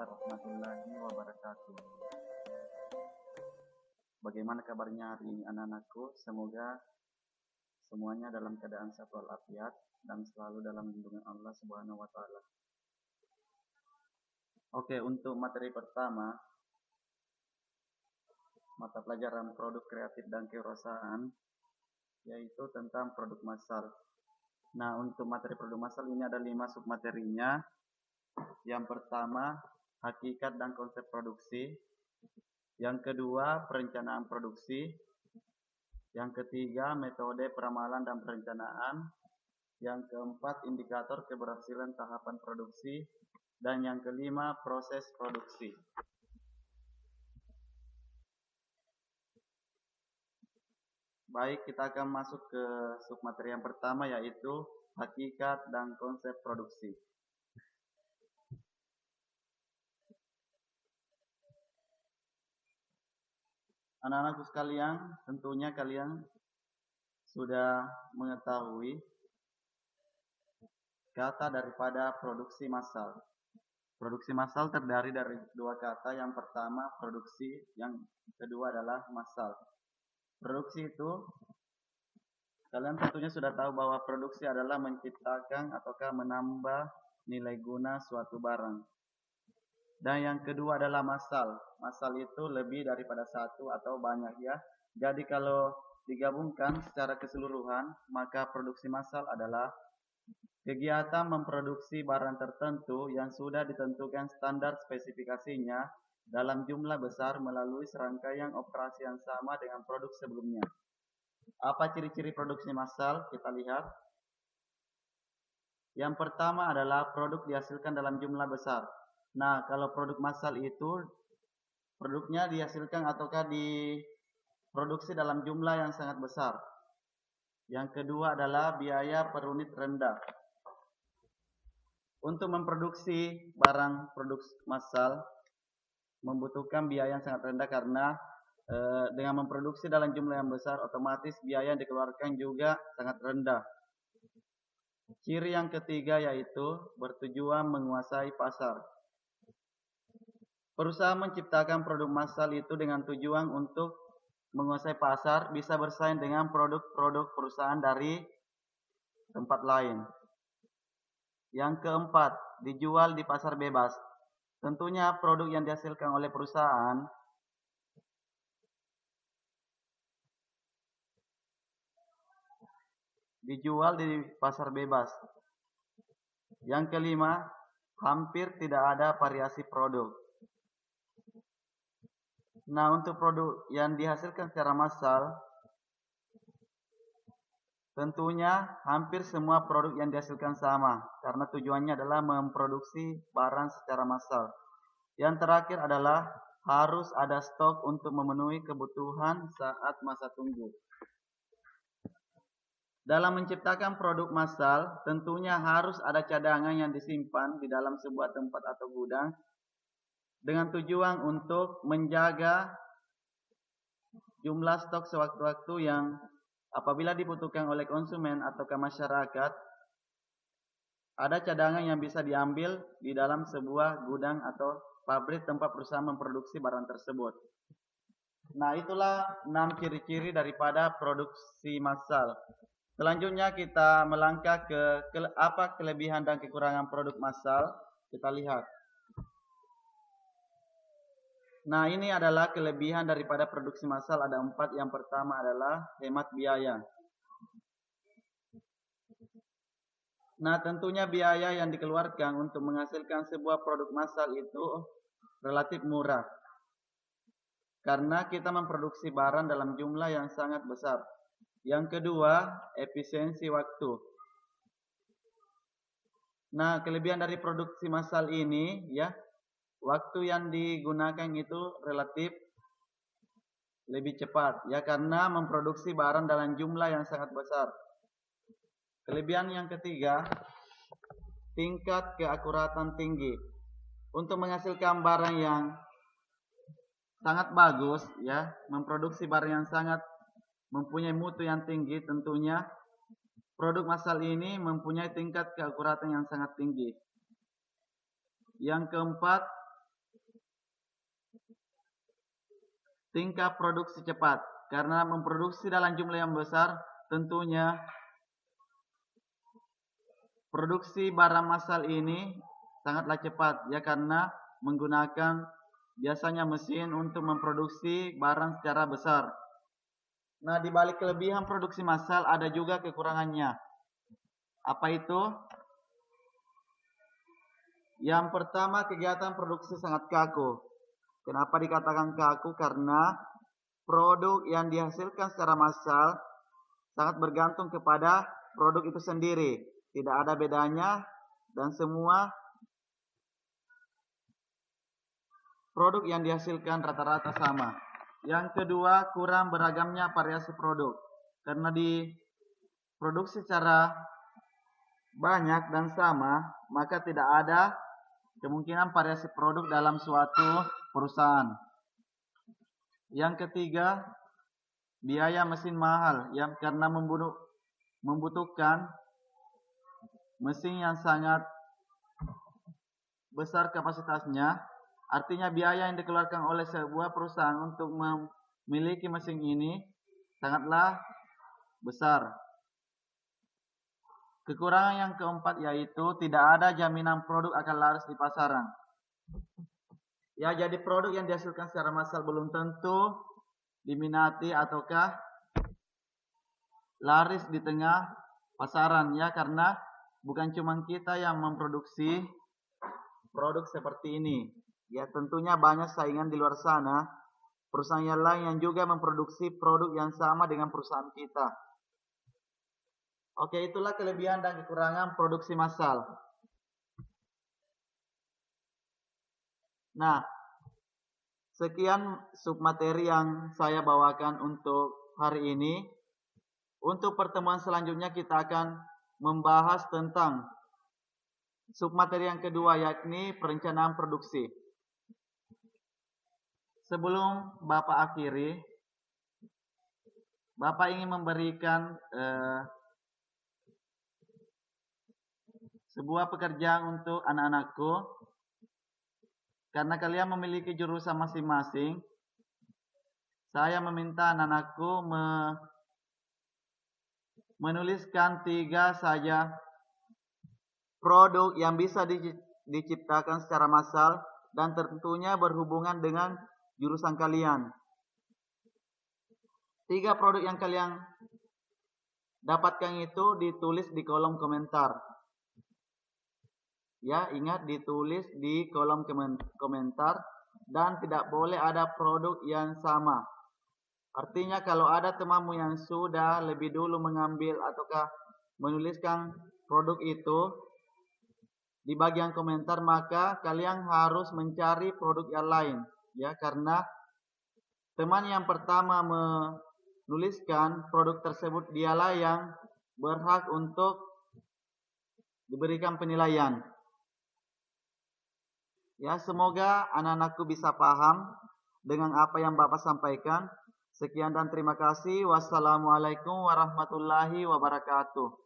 warahmatullahi wabarakatuh. Bagaimana kabarnya hari ini anak-anakku? Semoga semuanya dalam keadaan sehat walafiat dan selalu dalam lindungan Allah Subhanahu wa taala. Oke, untuk materi pertama, mata pelajaran produk kreatif dan kewirausahaan, yaitu tentang produk massal. Nah, untuk materi produk massal ini ada 5 submaterinya. Yang pertama, hakikat dan konsep produksi. Yang kedua, perencanaan produksi. Yang ketiga, metode peramalan dan perencanaan. Yang keempat, indikator keberhasilan tahapan produksi. Dan yang kelima, proses produksi. Baik, kita akan masuk ke submateri yang pertama, yaitu hakikat dan konsep produksi. Anak-anakku sekalian, tentunya kalian sudah mengetahui kata daripada produksi massal. Produksi massal terdiri dari 2 kata. Yang pertama produksi, yang kedua adalah massal. Produksi itu kalian tentunya sudah tahu bahwa produksi adalah menciptakan ataukah menambah nilai guna suatu barang. Dan yang kedua adalah massal. Massal itu lebih daripada satu atau banyak ya. Jadi kalau digabungkan secara keseluruhan, maka produksi massal adalah kegiatan memproduksi barang tertentu yang sudah ditentukan standar spesifikasinya dalam jumlah besar melalui serangkaian operasi yang sama dengan produk sebelumnya. Apa ciri-ciri produksi massal? Kita lihat. Yang pertama adalah produk dihasilkan dalam jumlah besar. Nah, kalau produk massal itu produknya dihasilkan ataukah diproduksi dalam jumlah yang sangat besar. Yang kedua adalah biaya per unit rendah. Untuk memproduksi barang produk massal membutuhkan biaya yang sangat rendah karena dengan memproduksi dalam jumlah yang besar otomatis biaya yang dikeluarkan juga sangat rendah. Ciri yang ketiga yaitu bertujuan menguasai pasar. Perusahaan menciptakan produk massal itu dengan tujuan untuk menguasai pasar, bisa bersaing dengan produk-produk perusahaan dari tempat lain. Yang keempat, dijual di pasar bebas. Tentunya produk yang dihasilkan oleh perusahaan dijual di pasar bebas. Yang kelima, hampir tidak ada variasi produk. Nah, untuk produk yang dihasilkan secara massal, tentunya hampir semua produk yang dihasilkan sama, karena tujuannya adalah memproduksi barang secara massal. Yang terakhir adalah harus ada stok untuk memenuhi kebutuhan saat masa tunggu. Dalam menciptakan produk massal, tentunya harus ada cadangan yang disimpan di dalam sebuah tempat atau gudang dengan tujuan untuk menjaga jumlah stok sewaktu-waktu yang apabila dibutuhkan oleh konsumen atau ke masyarakat, ada cadangan yang bisa diambil di dalam sebuah gudang atau pabrik tempat perusahaan memproduksi barang tersebut. Nah, itulah 6 ciri-ciri daripada produksi massal. Selanjutnya kita melangkah ke apa kelebihan dan kekurangan produk massal. Kita lihat. Nah, ini adalah kelebihan daripada produksi massal, ada 4. Yang pertama adalah hemat biaya. Nah, tentunya biaya yang dikeluarkan untuk menghasilkan sebuah produk massal itu relatif murah. Karena kita memproduksi barang dalam jumlah yang sangat besar. Yang kedua, efisiensi waktu. Nah, kelebihan dari produksi massal ini ya, waktu yang digunakan itu relatif lebih cepat ya, karena memproduksi barang dalam jumlah yang sangat besar. Kelebihan yang ketiga, tingkat keakuratan tinggi. Untuk menghasilkan barang yang sangat bagus ya, memproduksi barang yang sangat mempunyai mutu yang tinggi, tentunya produk massal ini mempunyai tingkat keakuratan yang sangat tinggi. Yang keempat, tingkat produksi cepat. Karena memproduksi dalam jumlah yang besar, tentunya produksi barang massal ini sangatlah cepat, ya, karena menggunakan biasanya mesin untuk memproduksi barang secara besar. Nah, di balik kelebihan produksi massal ada juga kekurangannya. Apa itu? Yang pertama, kegiatan produksi sangat kaku. Kenapa dikatakan kaku? Karena produk yang dihasilkan secara massal sangat bergantung kepada produk itu sendiri. Tidak ada bedanya dan semua produk yang dihasilkan rata-rata sama. Yang kedua, kurang beragamnya variasi produk. Karena diproduksi secara banyak dan sama, maka tidak ada kemungkinan variasi produk dalam suatu perusahaan. Yang ketiga, biaya mesin mahal, yang karena membutuhkan mesin yang sangat besar kapasitasnya. Artinya biaya yang dikeluarkan oleh sebuah perusahaan untuk memiliki mesin ini sangatlah besar. Kekurangan yang keempat yaitu tidak ada jaminan produk akan laris di pasaran. Ya, jadi produk yang dihasilkan secara massal belum tentu diminati ataukah laris di tengah pasaran, ya, karena bukan cuma kita yang memproduksi produk seperti ini. Ya, tentunya banyak saingan di luar sana, perusahaan yang lain yang juga memproduksi produk yang sama dengan perusahaan kita. Oke, itulah kelebihan dan kekurangan produksi massal. Nah, sekian submateri yang saya bawakan untuk hari ini. Untuk pertemuan selanjutnya kita akan membahas tentang submateri yang kedua, yakni perencanaan produksi. Sebelum Bapak akhiri, Bapak ingin memberikan sebuah pekerjaan untuk anak-anakku. Karena kalian memiliki jurusan masing-masing, saya meminta anak-anakku menuliskan 3 saja produk yang bisa diciptakan secara massal dan tentunya berhubungan dengan jurusan kalian. 3 produk yang kalian dapatkan itu ditulis di kolom komentar. Ya, ingat, ditulis di kolom komentar dan tidak boleh ada produk yang sama. Artinya kalau ada temanmu yang sudah lebih dulu mengambil ataukah menuliskan produk itu di bagian komentar, maka kalian harus mencari produk yang lain, ya, karena teman yang pertama menuliskan produk tersebut dialah yang berhak untuk diberikan penilaian. Ya, semoga anak-anakku bisa paham dengan apa yang Bapak sampaikan. Sekian dan terima kasih. Wassalamualaikum warahmatullahi wabarakatuh.